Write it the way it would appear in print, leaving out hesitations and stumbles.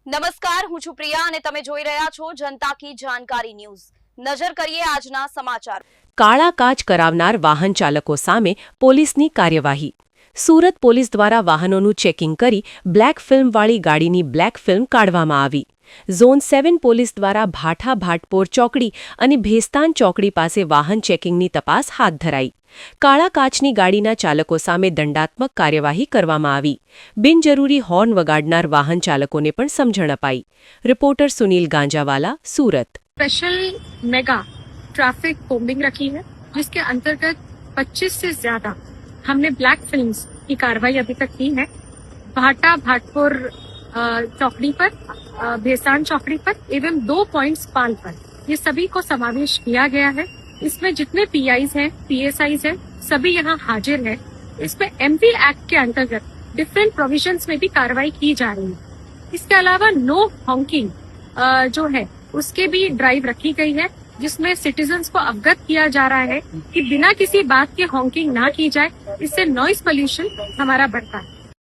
નમસ્કાર, હું છું પ્રિયા અને તમે જોઈ રહ્યા છો જનતા કી જાણકારી ન્યૂઝ। નજર કરીએ આજના સમાચાર। કાળા કાચ કરાવનાર વાહન ચાલકો સામે પોલીસની કાર્યવાહી। સુરત પોલીસ દ્વારા વાહનોનું ચેકિંગ કરી બ્લેક ફિલ્મવાળી ગાડીની બ્લેક ફિલ્મ કાઢવામાં આવી। ઝોન 7 પોલીસ દ્વારા ભાઠા ભાટપોર ચોકડી અને ભેસ્તાન ચોકડી પાસે વાહન ચેકિંગની તપાસ હાથ ધરાઈ। કાળા કાચની ગાડીના ચાલકો સામે દંડાત્મક કાર્યવાહી કરવામાં આવી। બિનજરૂરી હોર્ન વગાડનાર વાહન ચાલકોને પણ સમજણ અપાઈ। રિપોર્ટર સુनील गांजावाला, सूरत। स्पेशल मेगा ट्रैफिक कोम्बिंग रखी है, जिसके अंतर्गत 25 से ज्यादा हमने ब्लैक फिल्म्स की कार्रवाई अभी तक की है। भाटा भाटपुर चौकड़ी पर, भेसान चौकड़ी पर एवं 2 पॉइंट्स पाल पर ये सभी को समावेश किया गया है। इसमें जितने पीआईज हैं, पीएसआईज हैं, सभी यहाँ हाजिर हैं। इसमें एमवी एक्ट के अंतर्गत डिफरेंट प्रोविजंस में भी कार्रवाई की जा रही है। इसके अलावा नो हॉकिंग जो है उसके भी ड्राइव रखी गई है, जिसमें सिटीजन्स को अवगत किया जा रहा है कि बिना किसी बात के हॉकिंग ना की जाए। इससे नॉइज पोल्यूशन हमारा बढ़ता है।